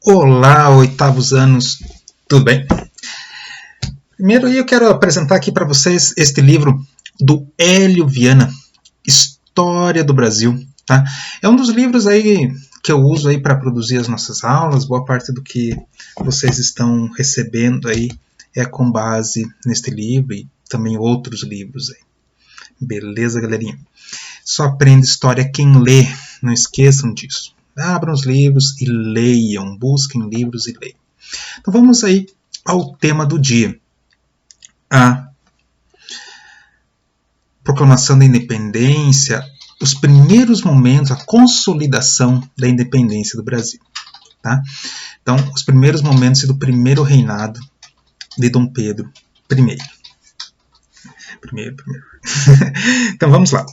Olá, oitavos anos, tudo bem? Primeiro eu quero apresentar aqui para vocês este livro do Hélio Viana, História do Brasil. Tá? É um dos livros aí que eu uso aí para produzir as nossas aulas. Boa parte do que vocês estão recebendo aí é com base neste livro e também outros livros aí. Beleza, galerinha? Só aprende história quem lê, não esqueçam disso. Abram os livros e leiam, busquem livros e leiam. Então vamos aí ao tema do dia. A proclamação da independência, os primeiros momentos, a consolidação da independência do Brasil. Tá? Então, os primeiros momentos do primeiro reinado de Dom Pedro I. Primeiro. Então vamos lá.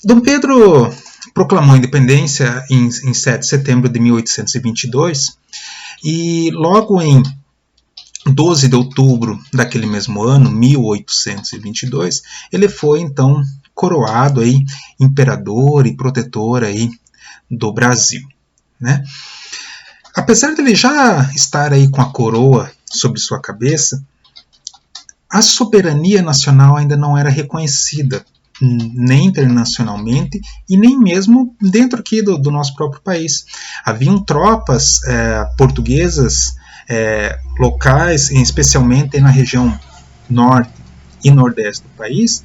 Dom Pedro proclamou a independência em 7 de setembro de 1822 e logo em 12 de outubro daquele mesmo ano, 1822, ele foi então coroado aí, imperador e protetor aí do Brasil. Né? Apesar de ele já estar aí com a coroa sobre sua cabeça, a soberania nacional ainda não era reconhecida, nem internacionalmente e nem mesmo dentro aqui do nosso próprio país. Haviam tropas portuguesas locais, especialmente na região norte e nordeste do país,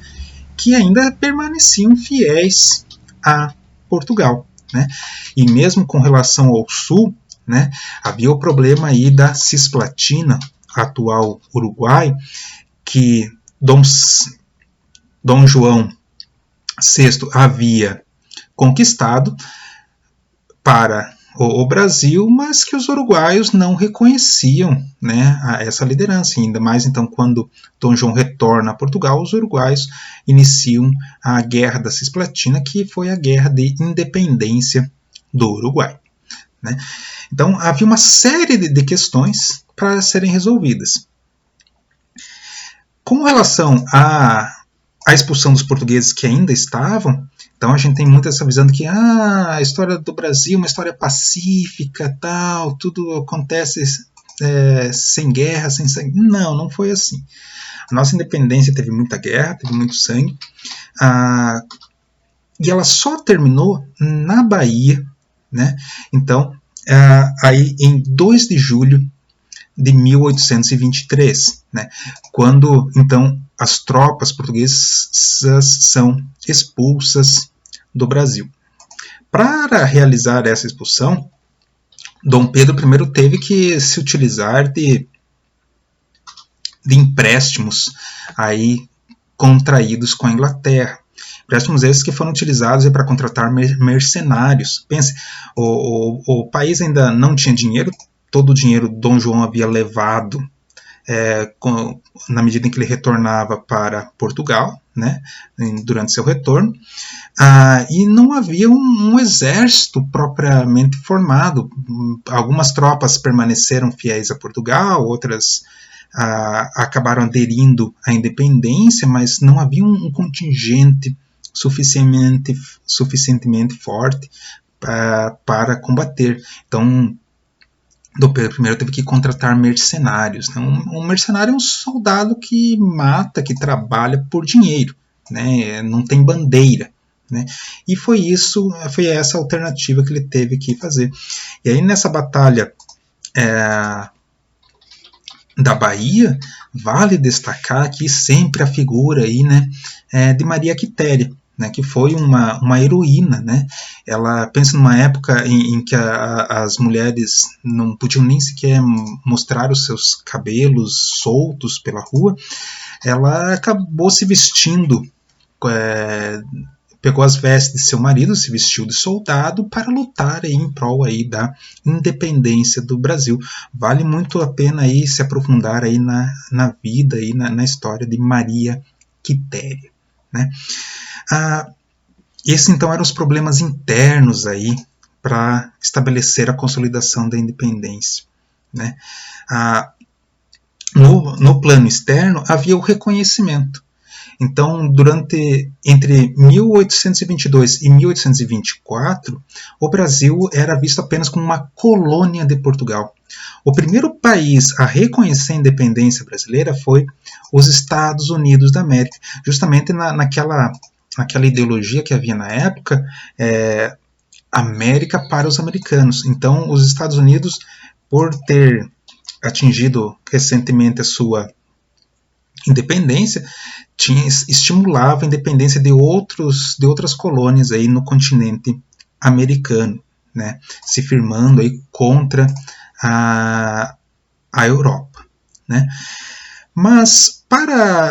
que ainda permaneciam fiéis a Portugal. Né? E mesmo com relação ao sul, né, havia o problema aí da Cisplatina, atual Uruguai, que Dom João VI havia conquistado para o Brasil, mas que os uruguaios não reconheciam, né, essa liderança. Ainda mais então quando Dom João retorna a Portugal, os uruguaios iniciam a Guerra da Cisplatina, que foi a guerra de independência do Uruguai. Né? Então havia uma série de questões para serem resolvidas. Com relação à expulsão dos portugueses que ainda estavam, então a gente tem muito essa visão de que a história do Brasil é uma história pacífica, tal, tudo acontece sem guerra, sem sangue. Não foi assim. A nossa independência teve muita guerra, teve muito sangue, e ela só terminou na Bahia, né? Então, aí em 2 de julho de 1823, né, quando então as tropas portuguesas são expulsas do Brasil. Para realizar essa expulsão, Dom Pedro I teve que se utilizar de empréstimos aí contraídos com a Inglaterra. Empréstimos esses que foram utilizados para contratar mercenários. Pense, o país ainda não tinha dinheiro, todo o dinheiro Dom João havia levado na medida em que ele retornava para Portugal, né, durante seu retorno, e não havia um exército propriamente formado. Algumas tropas permaneceram fiéis a Portugal, outras acabaram aderindo à independência, mas não havia um contingente suficientemente forte para combater. Então, Dom Pedro I teve que contratar mercenários. Né? Um mercenário é um soldado que mata, que trabalha por dinheiro, né? Não tem bandeira. Né? E foi essa alternativa que ele teve que fazer. E aí nessa batalha da Bahia, vale destacar aqui sempre a figura aí, né, de Maria Quitéria, né, que foi uma heroína. Né? Ela pensa numa época em que as mulheres não podiam nem sequer mostrar os seus cabelos soltos pela rua. Ela acabou se vestindo, pegou as vestes de seu marido, se vestiu de soldado para lutar aí em prol aí da independência do Brasil. Vale muito a pena aí se aprofundar aí na vida, aí na história de Maria Quitéria. Né? Esses então eram os problemas internos aí para estabelecer a consolidação da independência. Né? No plano externo havia o reconhecimento. Então, entre 1822 e 1824, o Brasil era visto apenas como uma colônia de Portugal. O primeiro país a reconhecer a independência brasileira foi os Estados Unidos da América, justamente naquela ideologia que havia na época, América para os americanos. Então, os Estados Unidos, por ter atingido recentemente a sua independência, estimulava a independência de outras colônias aí no continente americano, né, se firmando aí contra a Europa, né. Mas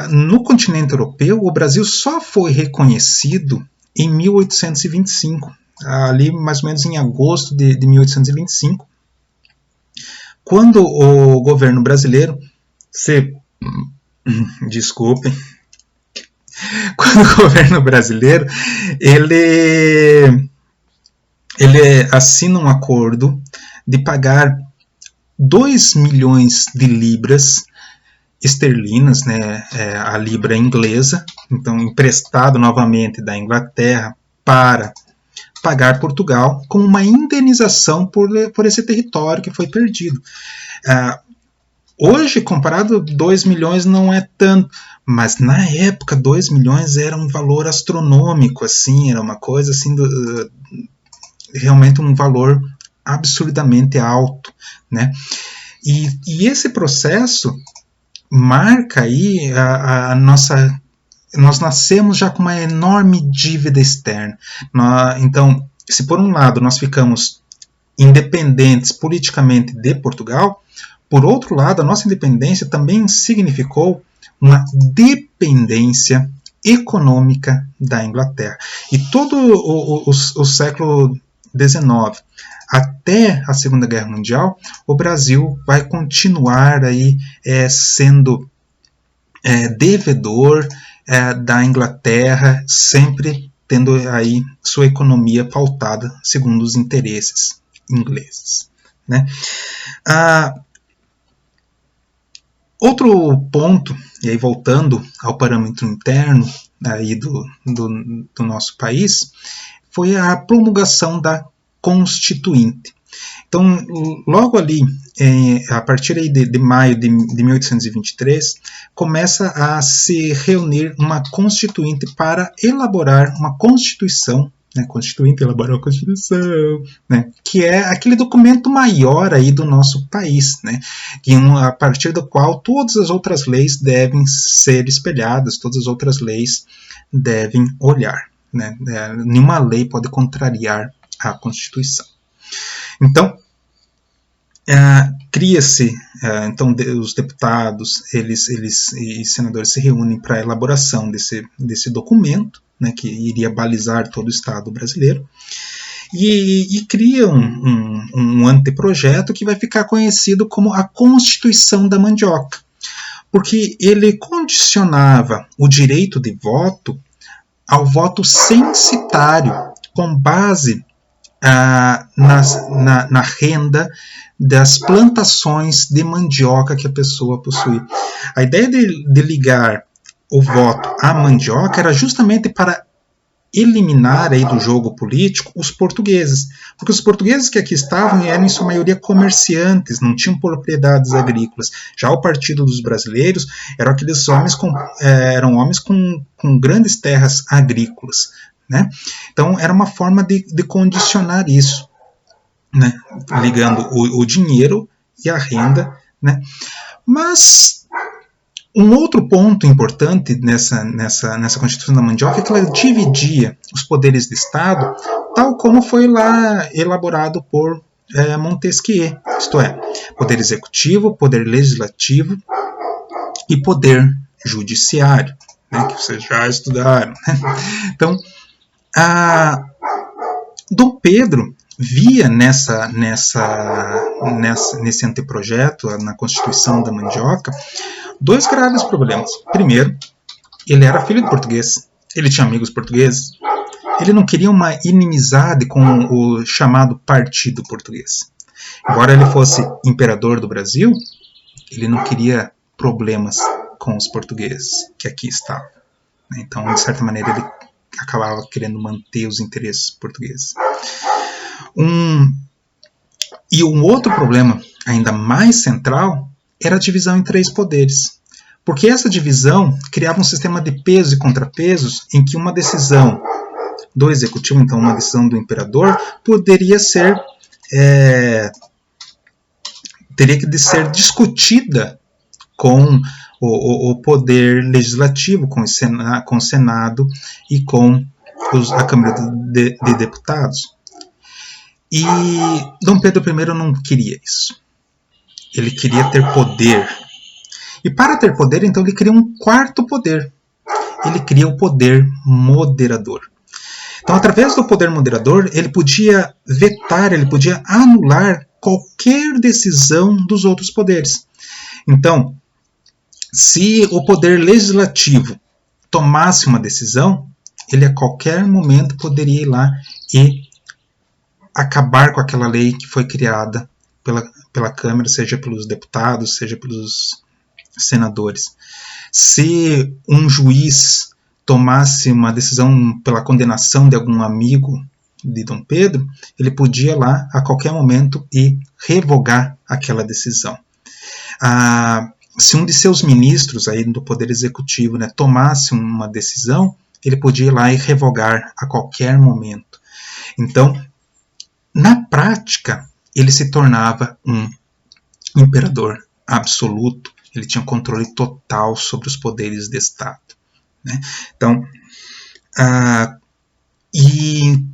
no continente europeu, o Brasil só foi reconhecido em 1825, ali mais ou menos em agosto de 1825, quando o governo brasileiro quando o governo brasileiro ele assina um acordo de pagar 2 milhões de libras esterlinas, né, a libra inglesa, então emprestado novamente da Inglaterra para pagar Portugal como uma indenização por esse território que foi perdido. Hoje, comparado, 2 milhões não é tanto, mas na época 2 milhões era um valor astronômico, assim, era uma coisa assim, realmente um valor absurdamente alto, né? E esse processo marca aí a nossa... Nós nascemos já com uma enorme dívida externa. Então, se por um lado nós ficamos independentes politicamente de Portugal, por outro lado, a nossa independência também significou uma dependência econômica da Inglaterra. E todo o século XIX até a Segunda Guerra Mundial, o Brasil vai continuar aí sendo devedor da Inglaterra, sempre tendo aí sua economia pautada segundo os interesses ingleses, né? Outro ponto, e aí voltando ao parâmetro interno aí do nosso país, foi a promulgação da Constituinte. Então, logo ali, a partir aí de maio de 1823, começa a se reunir uma Constituinte para elaborar uma Constituição, né, Constituinte elaborou a Constituição, né, que é aquele documento maior aí do nosso país, né, a partir do qual todas as outras leis devem ser espelhadas, todas as outras leis devem olhar, né, nenhuma lei pode contrariar a Constituição. Então, cria-se, então os deputados e senadores se reúnem para a elaboração desse documento, né, que iria balizar todo o Estado brasileiro, e cria um anteprojeto que vai ficar conhecido como a Constituição da Mandioca, porque ele condicionava o direito de voto ao voto censitário, com base na renda das plantações de mandioca que a pessoa possui. A ideia de ligar o voto à mandioca era justamente para eliminar aí do jogo político os portugueses, porque os portugueses que aqui estavam eram em sua maioria comerciantes, não tinham propriedades agrícolas. Já o Partido dos Brasileiros eram aqueles homens com grandes terras agrícolas, né? Então era uma forma de condicionar isso, né? Ligando o dinheiro e a renda, né? Mas um outro ponto importante nessa Constituição da Mandioca é que ela dividia os poderes do Estado, tal como foi lá elaborado por Montesquieu, isto é, poder executivo, poder legislativo e poder judiciário, né, que vocês já estudaram, né? Então, Dom Pedro via nesse anteprojeto, na Constituição da Mandioca, 2 graves problemas. Primeiro, ele era filho de português, ele tinha amigos portugueses, ele não queria uma inimizade com o chamado Partido Português. Embora ele fosse imperador do Brasil, ele não queria problemas com os portugueses que aqui estavam, né? Então, de certa maneira, ele acabava querendo manter os interesses portugueses. E um outro problema, ainda mais central, era a divisão em 3 poderes. Porque essa divisão criava um sistema de pesos e contrapesos em que uma decisão do executivo, então uma decisão do imperador, teria que ser discutida com o poder legislativo, com o Senado e com a Câmara de Deputados. E Dom Pedro I não queria isso. Ele queria ter poder. E para ter poder, então, ele cria um quarto poder. Ele cria o poder moderador. Então, através do poder moderador, ele podia vetar, ele podia anular qualquer decisão dos outros poderes. Então, se o poder legislativo tomasse uma decisão, ele a qualquer momento poderia ir lá e acabar com aquela lei que foi criada pela Câmara, seja pelos deputados, seja pelos senadores. Se um juiz tomasse uma decisão pela condenação de algum amigo de Dom Pedro, ele podia lá a qualquer momento ir revogar aquela decisão. Se um de seus ministros aí do Poder Executivo, né, tomasse uma decisão, ele podia ir lá e revogar a qualquer momento. Então, na prática, ele se tornava um imperador absoluto, ele tinha um controle total sobre os poderes de Estado, né? Então, e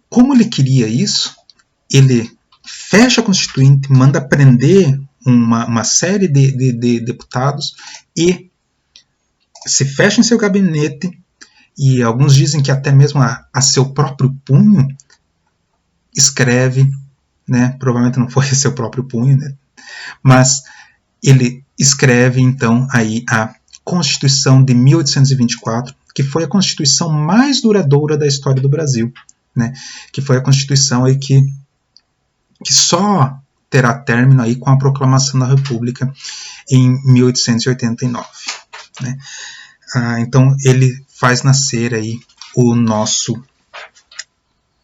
como ele queria isso, ele fecha a Constituinte, manda prender uma série de deputados e se fecha em seu gabinete, e alguns dizem que até mesmo a seu próprio punho escreve, né? Provavelmente não foi a seu próprio punho, né? Mas ele escreve então aí a Constituição de 1824, que foi a Constituição mais duradoura da história do Brasil, né? Que foi a Constituição aí que só terá término aí com a proclamação da República em 1889, né? Então ele faz nascer aí o nosso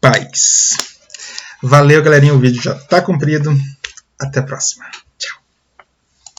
país. Valeu, galerinha, o vídeo já está cumprido. Até a próxima.